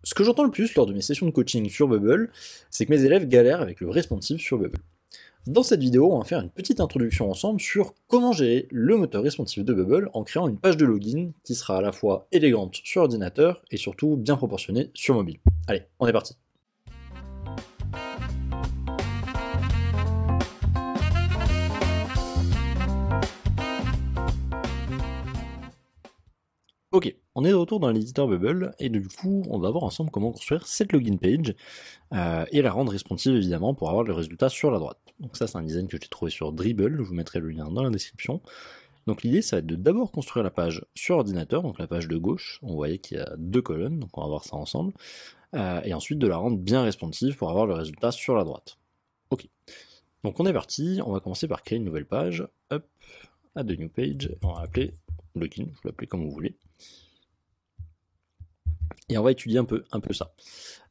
Ce que j'entends le plus lors de mes sessions de coaching sur Bubble, c'est que mes élèves galèrent avec le responsive sur Bubble. Dans cette vidéo, on va faire une petite introduction ensemble sur comment gérer le moteur responsive de Bubble en créant une page de login qui sera à la fois élégante sur ordinateur et surtout bien proportionnée sur mobile. Allez, on est parti. Ok, on est de retour dans l'éditeur Bubble, et du coup, on va voir ensemble comment construire cette login page, et la rendre responsive évidemment pour avoir le résultat sur la droite. Donc ça, c'est un design que j'ai trouvé sur Dribbble, je vous mettrai le lien dans la description. Donc l'idée, ça va être de d'abord construire la page sur ordinateur, donc la page de gauche, on voyait qu'il y a 2 colonnes, donc on va voir ça ensemble, et ensuite de la rendre bien responsive pour avoir le résultat sur la droite. Ok, donc on est parti, on va commencer par créer une nouvelle page, hop, add a new page, on va l'appeler login, vous l'appelez comme vous voulez. Et on va étudier un peu ça.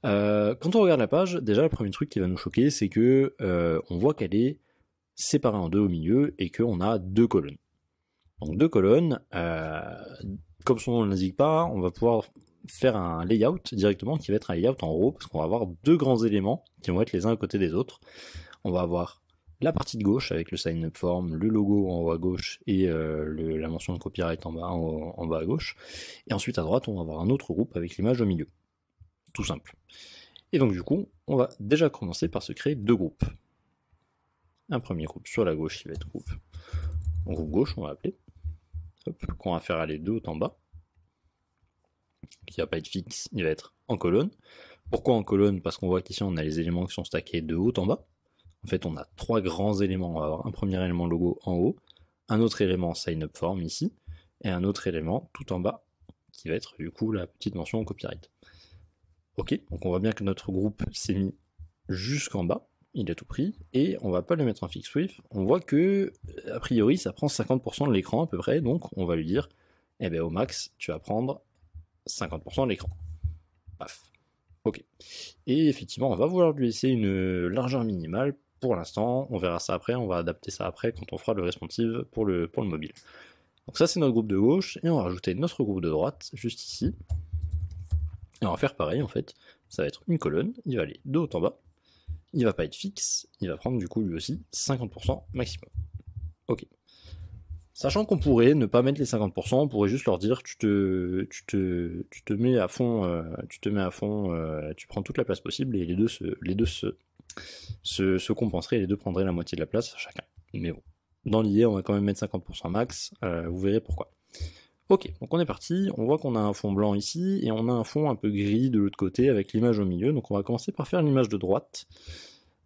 Quand on regarde la page, déjà le premier truc qui va nous choquer, c'est que on voit qu'elle est séparée en deux au milieu et qu'on a 2 colonnes. Donc 2 colonnes, comme son nom ne l'indique pas, on va pouvoir faire un layout directement qui va être un layout en row, parce qu'on va avoir 2 grands éléments qui vont être les uns à côté des autres. On va avoir la partie de gauche avec le sign up form, le logo en haut à gauche et la mention de copyright en bas à gauche. Et ensuite à droite, on va avoir un autre groupe avec l'image au milieu. Tout simple. Et donc du coup, on va déjà commencer par se créer 2 groupes. Un premier groupe sur la gauche qui va être groupe gauche, on va appeler. Hop, qu'on va faire aller de haut en bas. Qui va pas être fixe, il va être en colonne. Pourquoi en colonne? Parce qu'on voit qu'ici on a les éléments qui sont stackés de haut en bas. En fait, on a 3 grands éléments. On va avoir un premier élément logo en haut, un autre élément sign up form ici, et un autre élément tout en bas, qui va être du coup la petite mention copyright. Ok, donc on voit bien que notre groupe s'est mis jusqu'en bas, il a tout pris, et on va pas le mettre en fixed width. On voit que, a priori, ça prend 50% de l'écran à peu près, donc on va lui dire, eh ben au max, tu vas prendre 50% de l'écran. Paf. Ok. Et effectivement, on va vouloir lui laisser une largeur minimale. Pour l'instant, on verra ça après, on va adapter ça après quand on fera le responsive pour le mobile. Donc ça c'est notre groupe de gauche, et on va rajouter notre groupe de droite, juste ici. Et on va faire pareil en fait, ça va être une colonne, il va aller de haut en bas, il va pas être fixe, il va prendre du coup lui aussi 50% maximum. Ok. Sachant qu'on pourrait ne pas mettre les 50%, on pourrait juste leur dire tu te mets à fond, tu prends toute la place possible et les deux se compenseraient, les deux prendraient la moitié de la place chacun. Mais bon, dans l'idée, on va quand même mettre 50% max, vous verrez pourquoi. Ok, donc on est parti, on voit qu'on a un fond blanc ici, et on a un fond un peu gris de l'autre côté avec l'image au milieu, donc on va commencer par faire l'image de droite.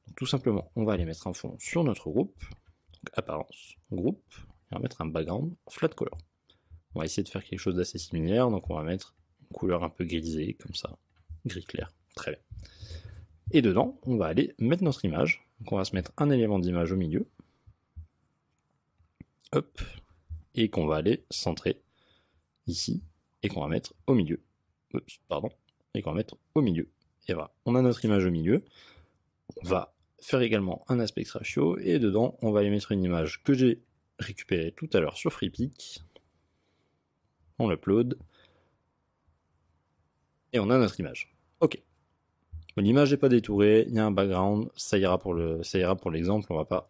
Donc, tout simplement, on va aller mettre un fond sur notre groupe, donc apparence, groupe, et on va mettre un background flat color. On va essayer de faire quelque chose d'assez similaire, donc on va mettre une couleur un peu grisée, comme ça, gris clair, très bien. Et dedans, on va aller mettre notre image, donc on va se mettre un élément d'image au milieu, hop, et qu'on va aller centrer ici, et qu'on va mettre au milieu, et qu'on va mettre au milieu. Et voilà, on a notre image au milieu, on va faire également un aspect ratio, et dedans, on va aller mettre une image que j'ai récupérée tout à l'heure sur FreePic, on l'upload, et on a notre image. Ok. L'image n'est pas détourée, il y a un background, ça ira pour l'exemple, on va pas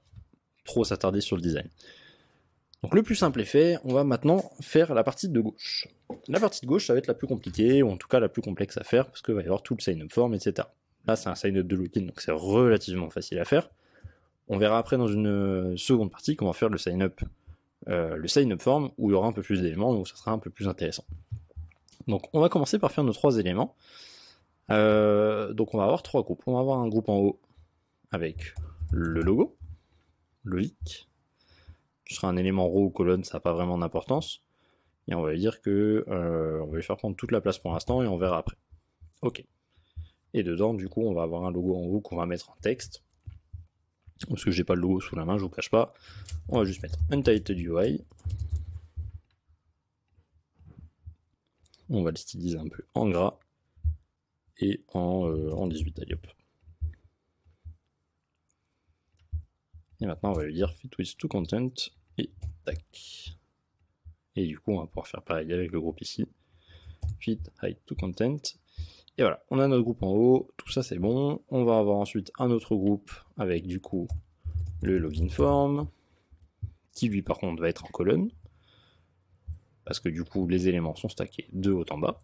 trop s'attarder sur le design. Donc le plus simple est fait, on va maintenant faire la partie de gauche. La partie de gauche, ça va être la plus compliquée, ou en tout cas la plus complexe à faire, parce qu'il va y avoir tout le sign-up form, etc. Là, c'est un sign-up de login, donc c'est relativement facile à faire. On verra après dans une seconde partie qu'on va faire le sign-up form, où il y aura un peu plus d'éléments, où ça sera un peu plus intéressant. Donc on va commencer par faire nos 3 éléments. Donc on va avoir 3 groupes. On va avoir un groupe en haut avec le logo, logique, qui sera un élément row ou colonne, ça n'a pas vraiment d'importance. Et on va lui dire que on va lui faire prendre toute la place pour l'instant et on verra après. Ok. Et dedans, du coup, on va avoir un logo en haut qu'on va mettre en texte. Parce que j'ai pas le logo sous la main, je vous cache pas. On va juste mettre Untitled UI. On va le styliser un peu en gras. Et en 18, allez hop. Et maintenant on va lui dire fit with to content et tac. Et du coup on va pouvoir faire pareil avec le groupe ici. Fit height to content. Et voilà, on a notre groupe en haut, tout ça c'est bon. On va avoir ensuite un autre groupe avec du coup le login form, qui lui par contre va être en colonne, parce que du coup les éléments sont stackés de haut en bas.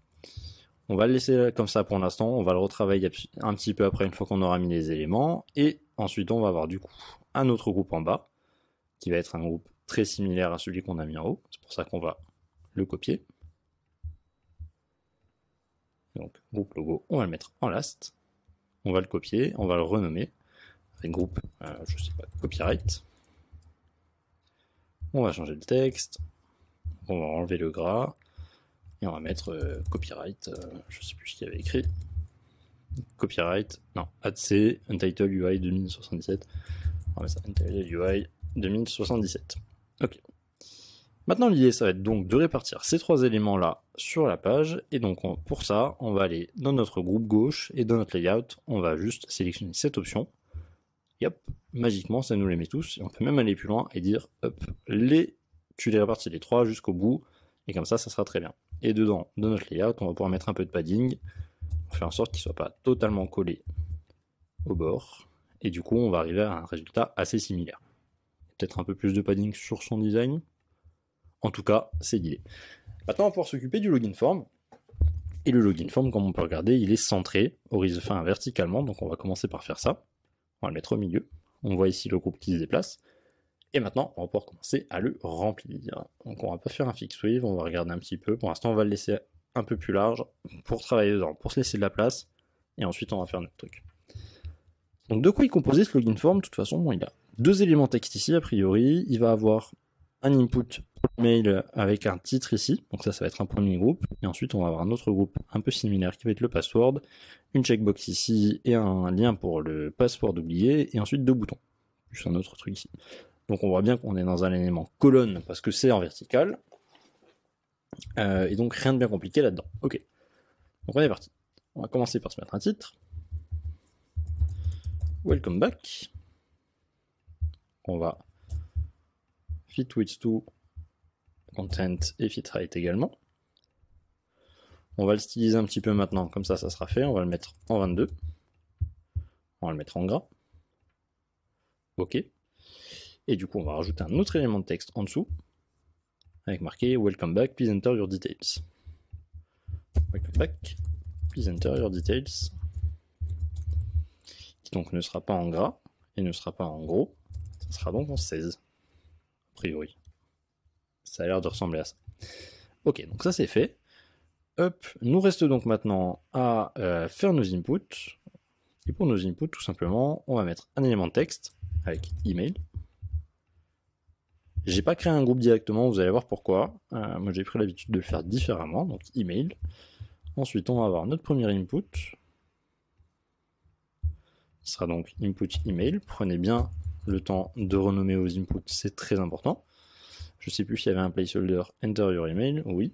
On va le laisser comme ça pour l'instant, on va le retravailler un petit peu après une fois qu'on aura mis les éléments, et ensuite on va avoir du coup un autre groupe en bas, qui va être un groupe très similaire à celui qu'on a mis en haut, c'est pour ça qu'on va le copier. Donc groupe logo, on va le mettre en last, on va le copier, on va le renommer, avec groupe, je sais pas, copyright. On va changer le texte, on va enlever le gras, et on va mettre copyright, je sais plus ce qu'il y avait écrit. Copyright, non, ADC, Untitled UI 2077. On va mettre ça, Untitled UI 2077. Ok. Maintenant, l'idée, ça va être donc de répartir ces trois éléments-là sur la page. Et donc, pour ça, on va aller dans notre groupe gauche et dans notre layout, on va juste sélectionner cette option. Et hop, magiquement, ça nous les met tous. Et on peut même aller plus loin et dire, hop, tu les répartis les trois jusqu'au bout. Et comme ça sera très bien. Et dedans, dans notre layout, on va pouvoir mettre un peu de padding. On fait en sorte qu'il ne soit pas totalement collé au bord. Et du coup, on va arriver à un résultat assez similaire. Peut-être un peu plus de padding sur son design. En tout cas, c'est l'idée. Maintenant, on va pouvoir s'occuper du login form. Et le login form, comme on peut regarder, il est centré, verticalement. Donc on va commencer par faire ça. On va le mettre au milieu. On voit ici le groupe qui se déplace. Et maintenant, on va pouvoir commencer à le remplir. Donc on va pas faire un fix wave, on va regarder un petit peu. Pour l'instant, on va le laisser un peu plus large pour travailler dedans, pour se laisser de la place. Et ensuite, on va faire notre truc. Donc de quoi il est composé ce login form? De toute façon, bon, il a deux éléments texte ici, a priori. Il va avoir un input mail avec un titre ici. Donc ça va être un premier groupe. Et ensuite, on va avoir un autre groupe un peu similaire qui va être le password. Une checkbox ici et un lien pour le password oublié. Et ensuite deux boutons. Juste un autre truc ici. Donc on voit bien qu'on est dans un élément colonne parce que c'est en vertical. Et donc rien de bien compliqué là-dedans. Ok. Donc on est parti. On va commencer par se mettre un titre. Welcome back. On va fit width to content et fit height également. On va le styliser un petit peu maintenant, comme ça sera fait. On va le mettre en 22. On va le mettre en gras. Ok. Et du coup, on va rajouter un autre élément de texte en dessous, avec marqué Welcome back, please enter your details. Welcome back, please enter your details. Qui donc ne sera pas en gras et ne sera pas en gros. Ça sera donc en 16. A priori. Ça a l'air de ressembler à ça. Ok, donc ça c'est fait. Hop, nous reste donc maintenant à faire nos inputs. Et pour nos inputs, tout simplement, on va mettre un élément de texte avec email. J'ai pas créé un groupe directement, vous allez voir pourquoi. Moi j'ai pris l'habitude de le faire différemment, donc email. Ensuite on va avoir notre premier input. Ce sera donc input email. Prenez bien le temps de renommer vos inputs, c'est très important. Je sais plus s'il y avait un placeholder enter your email, oui.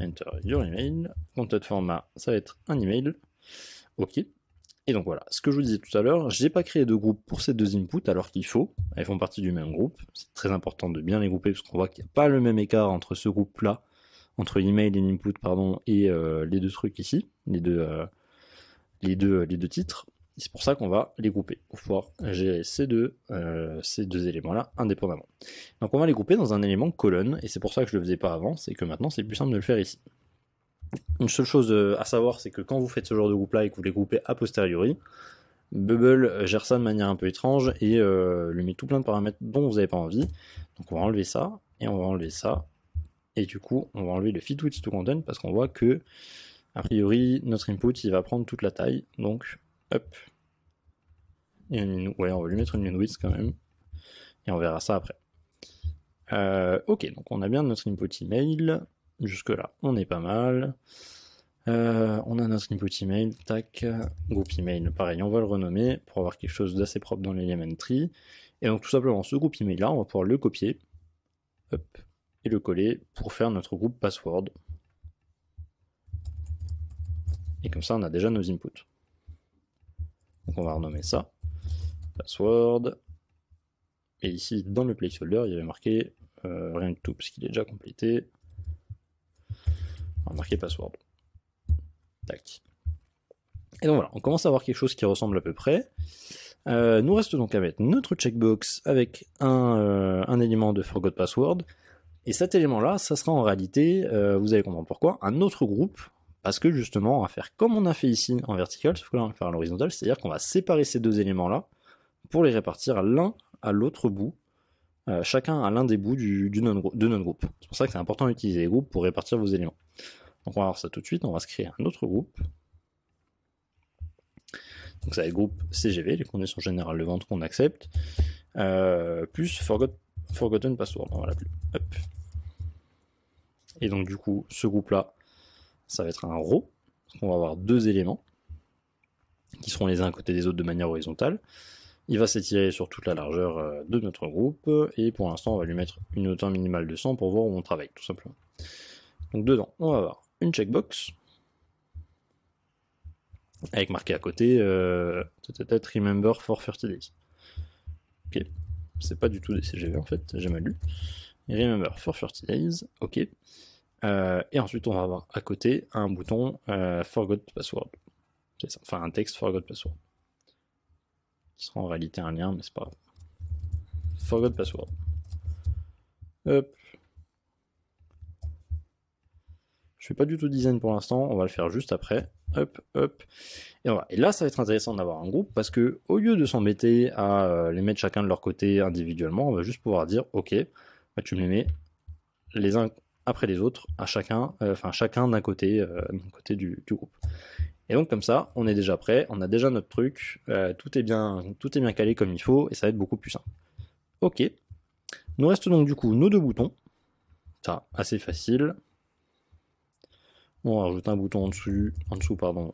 Enter your email. Content format, ça va être un email. Ok. Et donc voilà, ce que je vous disais tout à l'heure, j'ai pas créé de groupe pour ces deux inputs alors qu'il faut, elles font partie du même groupe, c'est très important de bien les grouper parce qu'on voit qu'il n'y a pas le même écart entre ce groupe là, entre l'email et l'input pardon, et les deux trucs ici, les deux titres, c'est pour ça qu'on va les grouper, pour pouvoir gérer ces deux éléments là indépendamment. Donc on va les grouper dans un élément colonne, et c'est pour ça que je le faisais pas avant, c'est que maintenant c'est plus simple de le faire ici. Une seule chose à savoir, c'est que quand vous faites ce genre de groupe là et que vous les groupez a posteriori, Bubble gère ça de manière un peu étrange et lui met tout plein de paramètres dont vous n'avez pas envie. Donc on va enlever ça, et on va enlever ça, et du coup on va enlever le fit width to content parce qu'on voit que a priori notre input il va prendre toute la taille, donc hop, et ouais, on va lui mettre une min width quand même, et on verra ça après. Ok, donc on a bien notre input email. Jusque là, on est pas mal. On a notre input email, tac, groupe email, pareil, on va le renommer pour avoir quelque chose d'assez propre dans l'element tree. Et donc tout simplement, ce groupe email là, on va pouvoir le copier, hop, et le coller pour faire notre groupe password. Et comme ça, on a déjà nos inputs. Donc on va renommer ça, password. Et ici, dans le placeholder, il y avait marqué rien du tout, parce qu'il est déjà complété. On va marquer password. Tac. Et donc voilà, on commence à avoir quelque chose qui ressemble à peu près. Nous reste donc à mettre notre checkbox avec un élément de forgot password. Et cet élément-là, ça sera en réalité, vous allez comprendre pourquoi, un autre groupe. Parce que justement, on va faire comme on a fait ici en vertical, sauf que là on va faire à l'horizontale, c'est-à-dire qu'on va séparer ces deux éléments-là pour les répartir l'un à l'autre bout, chacun à l'un des bouts de notre groupe. C'est pour ça que c'est important d'utiliser les groupes pour répartir vos éléments. Donc on va voir ça tout de suite, on va se créer un autre groupe. Donc ça va être groupe CGV, les conditions générales de vente qu'on accepte, plus forgotten password, on va l'appeler. Hop. Et donc du coup, ce groupe-là, ça va être un row, parce qu'on va avoir deux éléments, qui seront les uns à côté des autres de manière horizontale. Il va s'étirer sur toute la largeur de notre groupe, et pour l'instant, on va lui mettre une hauteur minimale de 100 pour voir où on travaille, tout simplement. Donc dedans, on va avoir une checkbox, avec marqué à côté Remember for 30 days. Ok, c'est pas du tout des CGV en fait, j'ai mal lu. Remember for 30 days, ok. Et ensuite on va avoir à côté un bouton Forgot Password. C'est ça, enfin un texte Forgot Password. Qui sera en réalité un lien, mais c'est pas grave. Forgot Password. Hop. Je fais pas du tout design pour l'instant, on va le faire juste après. Hop, hop. Et voilà. Et là, ça va être intéressant d'avoir un groupe parce que au lieu de s'embêter à les mettre chacun de leur côté individuellement, on va juste pouvoir dire ok, bah, tu me les mets les uns après les autres à chacun, chacun d'un côté, du groupe. Et donc comme ça, on est déjà prêt, on a déjà notre truc, tout est bien calé comme il faut et ça va être beaucoup plus simple. Ok. Nous reste donc du coup nos deux boutons. Ça, assez facile. On rajoute un bouton en dessous,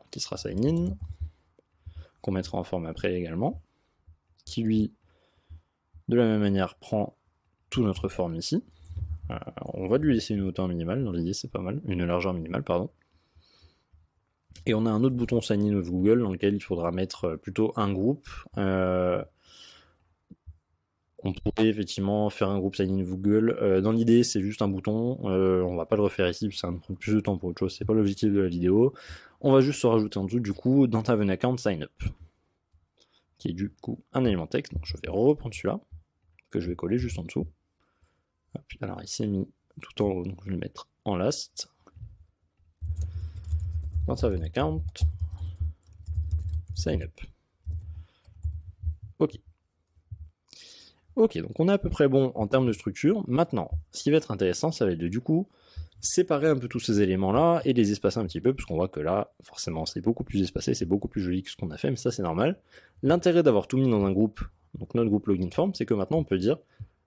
qui sera sign in, qu'on mettra en forme après également, qui lui, de la même manière, prend toute notre forme ici. On va lui laisser une hauteur minimale, dans l'idée c'est pas mal, une largeur minimale, pardon. Et on a un autre bouton sign in with Google dans lequel il faudra mettre plutôt un groupe. On pourrait effectivement faire un groupe sign in Google. Dans l'idée, c'est juste un bouton. On va pas le refaire ici, ça va me prendre plus de temps pour autre chose. C'est pas l'objectif de la vidéo. On va juste se rajouter en dessous, du coup, dans ta account sign up, qui est du coup un élément texte. Donc je vais reprendre celui-là que je vais coller juste en dessous. Alors il s'est mis tout en haut, donc je vais le mettre en last. Dans ta account sign up. Ok. Ok, donc on est à peu près bon en termes de structure. Maintenant, ce qui va être intéressant, ça va être de du coup séparer un peu tous ces éléments-là et les espacer un petit peu, parce qu'on voit que là, forcément, c'est beaucoup plus espacé, c'est beaucoup plus joli que ce qu'on a fait, mais ça c'est normal. L'intérêt d'avoir tout mis dans un groupe, donc notre groupe login form, c'est que maintenant on peut dire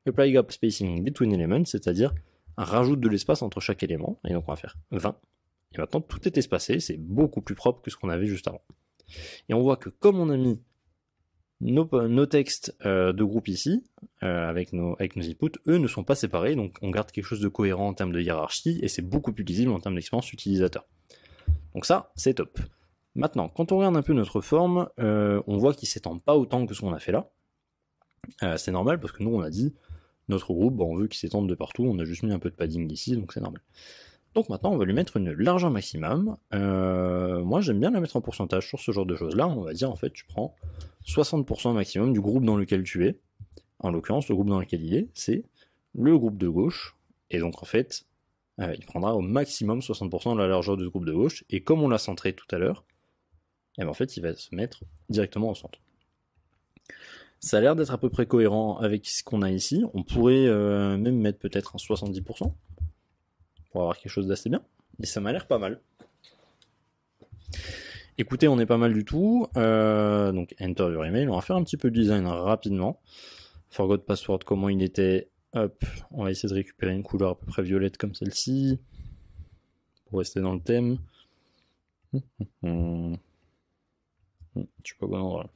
apply gap spacing between elements, c'est-à-dire rajoute de l'espace entre chaque élément, et donc on va faire 20. Et maintenant tout est espacé, c'est beaucoup plus propre que ce qu'on avait juste avant. Et on voit que comme on a mis nos textes de groupe ici, avec nos inputs, eux ne sont pas séparés, donc on garde quelque chose de cohérent en termes de hiérarchie, et c'est beaucoup plus lisible en termes d'expérience utilisateur. Donc ça, c'est top. Maintenant, quand on regarde un peu notre forme, on voit qu'il s'étend pas autant que ce qu'on a fait là. C'est normal, parce que nous on a dit, notre groupe, on veut qu'il s'étende de partout, on a juste mis un peu de padding ici, donc c'est normal. Donc maintenant, on va lui mettre une largeur maximum. Moi, j'aime bien la mettre en pourcentage sur ce genre de choses-là. On va dire, en fait, tu prends 60% maximum du groupe dans lequel tu es. En l'occurrence, le groupe dans lequel il est, c'est le groupe de gauche. Et donc, en fait, il prendra au maximum 60% de la largeur du groupe de gauche. Et comme on l'a centré tout à l'heure, en fait, il va se mettre directement au centre. Ça a l'air d'être à peu près cohérent avec ce qu'on a ici. On pourrait même mettre peut-être un 70%. Pour avoir quelque chose d'assez bien. Et ça m'a l'air pas mal. Écoutez, on est pas mal du tout. Donc, enter your email. On va faire un petit peu de design rapidement. Forgot password, comment il était. Hop, on va essayer de récupérer une couleur à peu près violette comme celle-ci. Pour rester dans le thème. Je suis pas au bon endroit.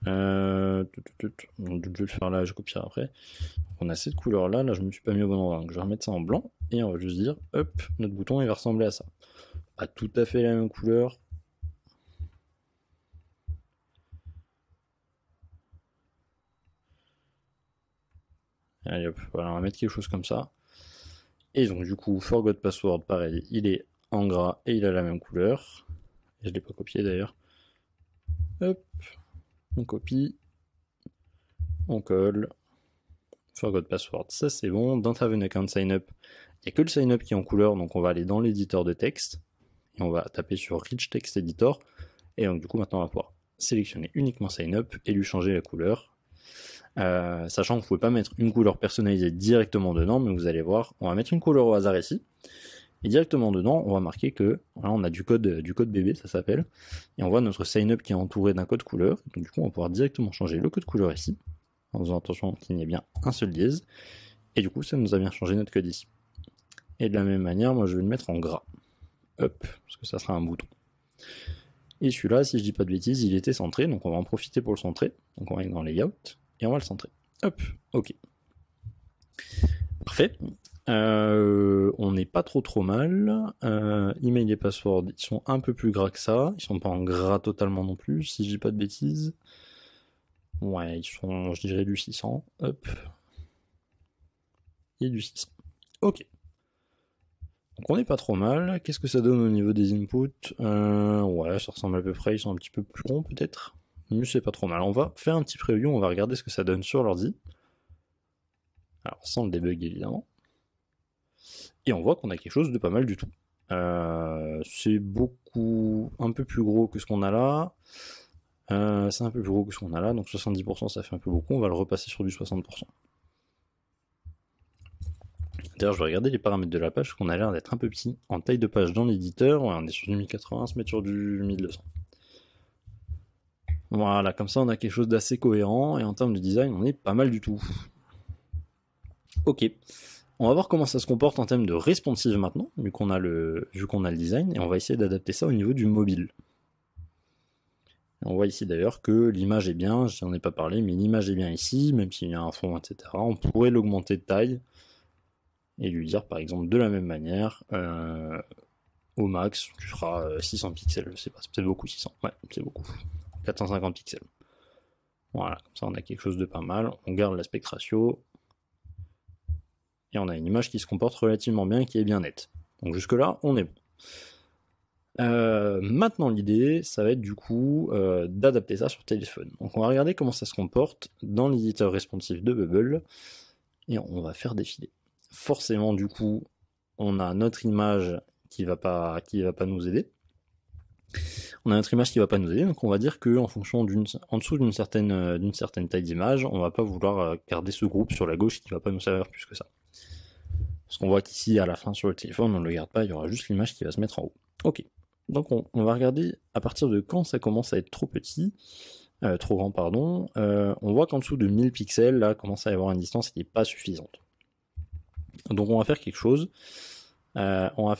Je vais le faire là, je copierai après. Donc on a cette couleur là, je me suis pas mis au bon endroit, donc je vais remettre ça en blanc et on va juste dire hop, notre bouton il va ressembler à ça. Pas tout à fait la même couleur. Allez hop, voilà, on va mettre quelque chose comme ça. Et donc du coup, forgot password, pareil, il est en gras et il a la même couleur. Je ne l'ai pas copié d'ailleurs. Hop, on copie, on colle, forgot password, ça c'est bon. Dans Have an account sign up, il n'y a que le sign up qui est en couleur, donc on va aller dans l'éditeur de texte et on va taper sur Rich Text Editor. Et donc du coup maintenant on va pouvoir sélectionner uniquement sign up et lui changer la couleur. Sachant que vous ne pouvez pas mettre une couleur personnalisée directement dedans, mais vous allez voir, on va mettre une couleur au hasard ici. Et directement dedans, on va marquer que voilà, on a du code bébé, ça s'appelle, et on voit notre sign up qui est entouré d'un code couleur. Donc du coup, on va pouvoir directement changer le code couleur ici, en faisant attention qu'il n'y ait bien un seul dièse. Et du coup, ça nous a bien changé notre code ici. Et de la même manière, moi je vais le mettre en gras. Hop, parce que ça sera un bouton. Et celui-là, si je dis pas de bêtises, il était centré, donc on va en profiter pour le centrer. Donc on va aller dans Layout, et on va le centrer. Hop, ok. Parfait. On n'est pas trop mal. Email et password, ils sont un peu plus gras que ça. Ils sont pas en gras totalement non plus, si je dis pas de bêtises. Ouais, ils sont, je dirais, du 600. Hop. Et du 600. Ok. Donc on n'est pas trop mal. Qu'est-ce que ça donne au niveau des inputs? Ouais, ça ressemble à peu près. Ils sont un petit peu plus ronds peut-être. Mais c'est pas trop mal. On va faire un petit preview, on va regarder ce que ça donne sur l'ordi. Alors sans le debug évidemment. Et on voit qu'on a quelque chose de pas mal du tout. C'est un peu plus gros que ce qu'on a là. C'est un peu plus gros que ce qu'on a là, donc 70% ça fait un peu beaucoup, on va le repasser sur du 60%. D'ailleurs je vais regarder les paramètres de la page, parce qu'on a l'air d'être un peu petit en taille de page dans l'éditeur. Ouais, on est sur du 1080, on se met sur du 1200. Voilà, comme ça on a quelque chose d'assez cohérent, et en termes de design on est pas mal du tout. Ok. On va voir comment ça se comporte en termes de responsive maintenant, vu qu'on a le design, et on va essayer d'adapter ça au niveau du mobile. On voit ici d'ailleurs que l'image est bien, je n'en ai pas parlé, mais l'image est bien ici, même s'il y a un fond, etc. On pourrait l'augmenter de taille, et lui dire par exemple de la même manière, au max, tu feras 600 pixels, je sais pas, c'est peut-être beaucoup 600, ouais, c'est beaucoup. 450 pixels. Voilà, comme ça on a quelque chose de pas mal, on garde l'aspect ratio, et on a une image qui se comporte relativement bien et qui est bien nette. Donc jusque là, on est bon. Maintenant l'idée, ça va être du coup d'adapter ça sur téléphone. Donc on va regarder comment ça se comporte dans l'éditeur responsive de Bubble, et on va faire défiler. Forcément du coup, on a notre image qui va pas nous aider. On a notre image qui va pas nous aider, donc on va dire que en fonction en dessous d'une certaine taille d'image, on va pas vouloir garder ce groupe sur la gauche qui va pas nous servir plus que ça. Parce qu'on voit qu'ici, à la fin, sur le téléphone, on ne le garde pas, il y aura juste l'image qui va se mettre en haut. Ok. Donc on va regarder à partir de quand ça commence à être trop petit, trop grand, pardon. On voit qu'en dessous de 1000 pixels, là, commence à y avoir une distance qui n'est pas suffisante. Donc on va faire quelque chose. Ah, mais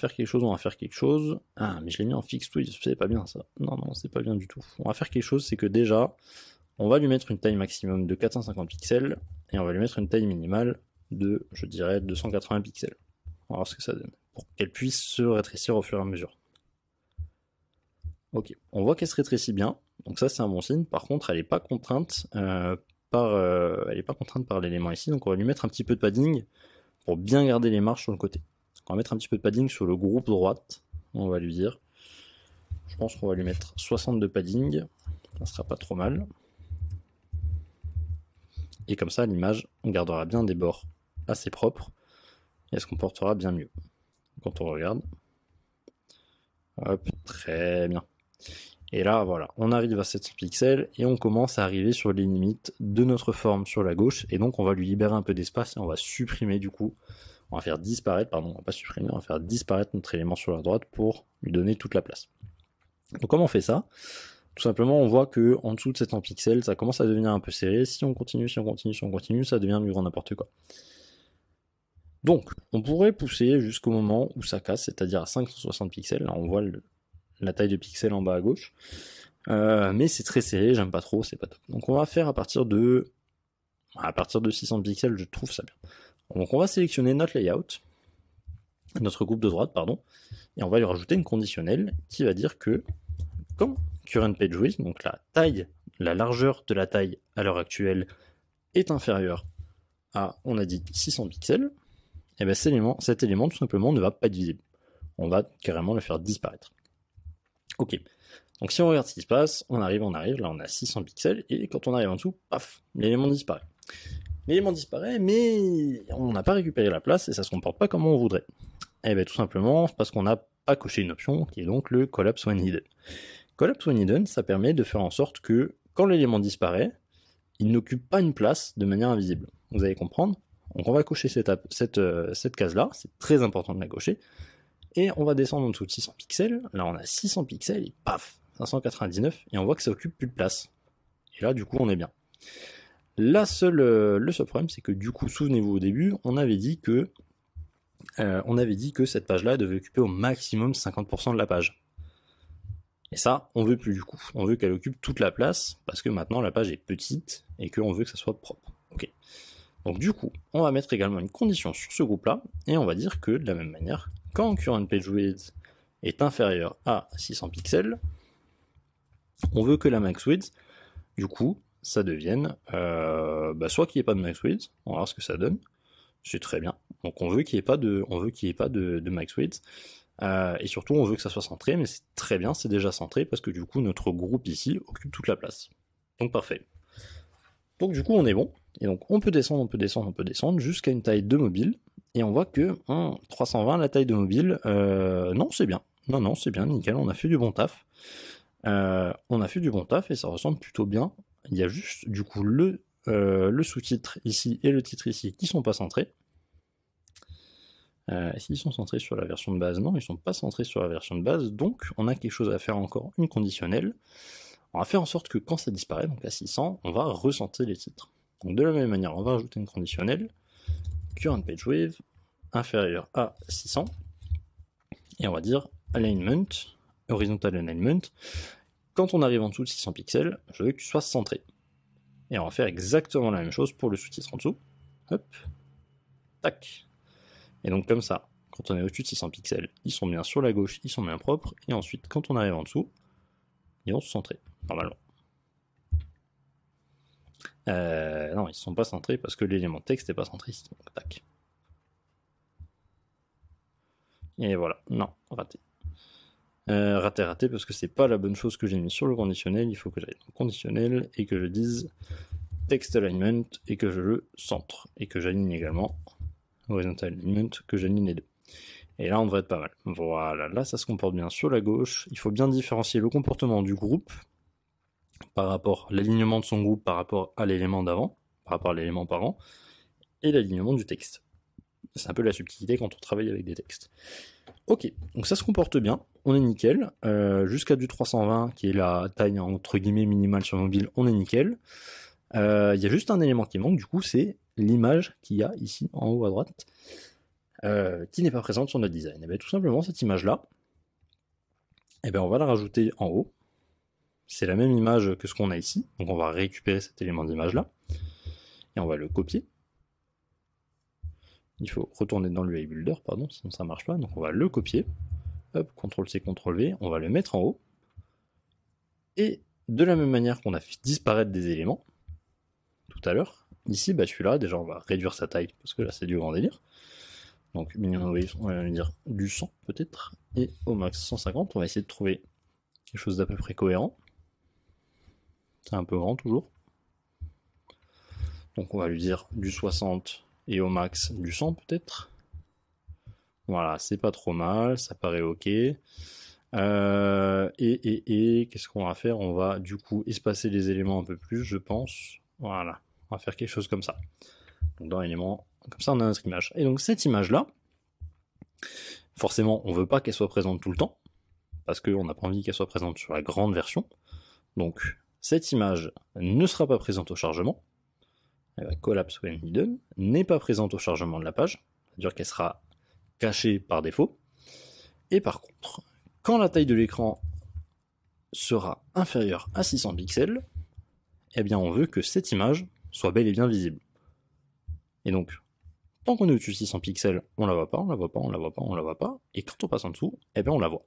je l'ai mis en fixe tweet, c'est pas bien ça. Non, c'est pas bien du tout. On va faire quelque chose, c'est que déjà, on va lui mettre une taille maximum de 450 pixels, et on va lui mettre une taille minimale de, je dirais, 280 pixels. On va voir ce que ça donne, pour qu'elle puisse se rétrécir au fur et à mesure. Ok, on voit qu'elle se rétrécit bien, donc ça c'est un bon signe. Par contre, elle n'est pas contrainte par l'élément ici, donc on va lui mettre un petit peu de padding pour bien garder les marges sur le côté. On va mettre un petit peu de padding sur le groupe droite, on va lui dire. Je pense qu'on va lui mettre 60 de padding, ça sera pas trop mal. Et comme ça, l'image, on gardera bien des bords assez propres, et elle se comportera bien mieux. Quand on regarde, hop, très bien. Et là, voilà, on arrive à 700 pixels, et on commence à arriver sur les limites de notre forme sur la gauche, et donc on va lui libérer un peu d'espace, et on va supprimer du coup, on va faire disparaître, pardon, on va pas supprimer, on va faire disparaître notre élément sur la droite pour lui donner toute la place. Donc comment on fait ça ? Tout simplement, on voit que en dessous de 700 pixels, ça commence à devenir un peu serré. Si on continue, ça devient du grand n'importe quoi. Donc, on pourrait pousser jusqu'au moment où ça casse, c'est-à-dire à 560 pixels. Là, on voit la taille de pixels en bas à gauche. Mais c'est très serré, j'aime pas trop, c'est pas top. Donc on va faire à partir de 600 pixels, je trouve ça bien. Donc on va sélectionner notre layout, notre groupe de droite, pardon, et on va lui rajouter une conditionnelle qui va dire que quand current page width, donc la largeur de la taille à l'heure actuelle est inférieure à, on a dit 600 pixels, et bien cet élément tout simplement ne va pas être visible. on va carrément le faire disparaître. Ok, donc si on regarde ce qui se passe, on arrive, là on a 600 pixels, et quand on arrive en dessous, paf, l'élément disparaît. L'élément disparaît, mais on n'a pas récupéré la place, et ça se comporte pas comme on voudrait. Et bien tout simplement parce qu'on n'a pas coché une option, qui est donc le Collapse when hidden. Collapse when hidden, ça permet de faire en sorte que, quand l'élément disparaît, il n'occupe pas une place de manière invisible. Vous allez comprendre. Donc on va cocher cette case-là, c'est très important de la cocher, et on va descendre en dessous de 600 pixels, là on a 600 pixels, et paf, 599, et on voit que ça occupe plus de place. Et là du coup on est bien. Le seul problème, c'est que du coup, souvenez-vous au début, on avait dit que cette page-là devait occuper au maximum 50% de la page. Et ça, on veut plus du coup. On veut qu'elle occupe toute la place, parce que maintenant la page est petite, et qu'on veut que ça soit propre. Ok. Donc du coup, on va mettre également une condition sur ce groupe-là, et on va dire que, de la même manière, quand current page width est inférieur à 600 pixels, on veut que la max width, du coup, ça devienne soit qu'il n'y ait pas de max width, on va voir ce que ça donne, c'est très bien. Donc on veut qu'il n'y ait pas de max width, et surtout on veut que ça soit centré, mais c'est très bien, c'est déjà centré, parce que du coup notre groupe ici occupe toute la place. Donc parfait. Donc du coup on est bon, et donc on peut descendre jusqu'à une taille de mobile, et on voit que 320 la taille de mobile, non c'est bien, non c'est bien, nickel, on a fait du bon taf. Et ça ressemble plutôt bien. Il y a juste du coup le sous-titre ici et le titre ici qui sont pas centrés. S'ils sont centrés sur la version de base, non, ils sont pas centrés sur la version de base, donc on a quelque chose à faire encore, une conditionnelle. On va faire en sorte que quand ça disparaît, donc à 600, on va recentrer les titres. Donc de la même manière, on va ajouter une conditionnelle, current page width inférieur à 600, et on va dire alignment, horizontal alignment. Quand on arrive en dessous de 600 pixels, je veux que tu sois centré. Et on va faire exactement la même chose pour le sous-titre en dessous. Hop, tac. Et donc comme ça, quand on est au-dessus de 600 pixels, ils sont bien sur la gauche, ils sont bien propres, et ensuite, quand on arrive en dessous, ils vont se centrer, normalement. Non, ils ne sont pas centrés parce que l'élément texte n'est pas centré ici. Donc, tac. Et voilà, non, raté. Raté parce que c'est pas la bonne chose que j'ai mis sur le conditionnel, il faut que j'aille dans le conditionnel et que je dise text alignment et que je le centre et que j'aligne également horizontal alignment, que j'aligne les deux. Et là on devrait être pas mal. Voilà, là ça se comporte bien sur la gauche. Il faut bien différencier le comportement du groupe par rapport à l'alignement de son groupe par rapport à l'élément d'avant, par rapport à l'élément parent, et l'alignement du texte. C'est un peu la subtilité quand on travaille avec des textes. Ok, donc ça se comporte bien, on est nickel. Jusqu'à du 320, qui est la taille entre guillemets minimale sur mobile, on est nickel. Il y a juste un élément qui manque, du coup, c'est l'image qu'il y a ici en haut à droite, qui n'est pas présente sur notre design. Et bien tout simplement, cette image-là, et bien on va la rajouter en haut. C'est la même image que ce qu'on a ici, donc on va récupérer cet élément d'image-là, et on va le copier. Il faut retourner dans l'UI Builder, pardon, sinon ça marche pas. Donc on va le copier. Hop, CTRL-C, CTRL-V, on va le mettre en haut. Et de la même manière qu'on a fait disparaître des éléments tout à l'heure, ici, celui-là, déjà on va réduire sa taille, parce que là c'est du grand délire. Donc minimum wave, on va dire du 100 peut-être. Et au max 150, on va essayer de trouver quelque chose d'à peu près cohérent. C'est un peu grand toujours. Donc on va lui dire du 60 et au max du 100 peut-être. Voilà, c'est pas trop mal, ça paraît ok. Qu'est-ce qu'on va faire? On va du coup espacer les éléments un peu plus, je pense. Voilà, on va faire quelque chose comme ça. Donc dans l'élément, comme ça on a notre image. Et donc cette image-là, forcément on veut pas qu'elle soit présente tout le temps, parce qu'on n'a pas envie qu'elle soit présente sur la grande version. Donc cette image ne sera pas présente au chargement. Elle va collapse when hidden, n'est pas présente au chargement de la page, c'est-à-dire qu'elle sera cachée par défaut. Et par contre, quand la taille de l'écran sera inférieure à 600 pixels, eh bien on veut que cette image soit bel et bien visible. Et donc, tant qu'on est au-dessus de 600 pixels, on la voit pas, on la voit pas, on la voit pas, on la voit pas, et quand on passe en dessous, eh bien on la voit.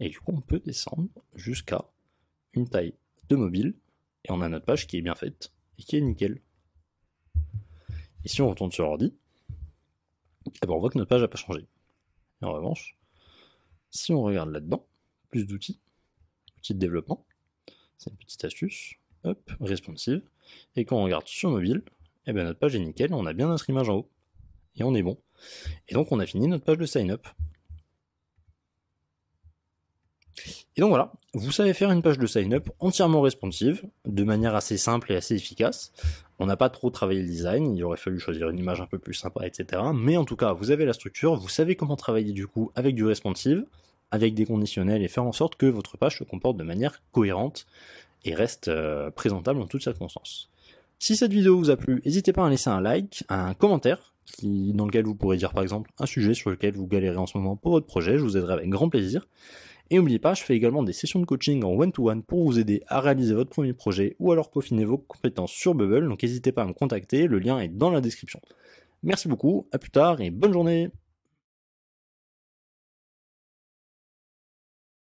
Et du coup, on peut descendre jusqu'à une taille de mobile, et on a notre page qui est bien faite, et qui est nickel. Et si on retourne sur l'ordi, eh bien on voit que notre page n'a pas changé. Et en revanche, Si on regarde là-dedans, plus d'outils, outils de développement, c'est une petite astuce, hop, responsive, et quand on regarde sur mobile, eh bien notre page est nickel, on a bien notre image en haut, et on est bon. Et donc on a fini notre page de sign-up. Et donc voilà, vous savez faire une page de sign-up entièrement responsive, de manière assez simple et assez efficace. On n'a pas trop travaillé le design, il aurait fallu choisir une image un peu plus sympa, etc. Mais en tout cas, vous avez la structure, vous savez comment travailler du coup avec du responsive, avec des conditionnels et faire en sorte que votre page se comporte de manière cohérente et reste présentable en toutes circonstances. Si cette vidéo vous a plu, n'hésitez pas à laisser un like, un commentaire, dans lequel vous pourrez dire par exemple un sujet sur lequel vous galérez en ce moment pour votre projet, je vous aiderai avec grand plaisir. Et n'oubliez pas, je fais également des sessions de coaching en one-to-one pour vous aider à réaliser votre premier projet ou alors peaufiner vos compétences sur Bubble, donc n'hésitez pas à me contacter, le lien est dans la description. Merci beaucoup, à plus tard et bonne journée!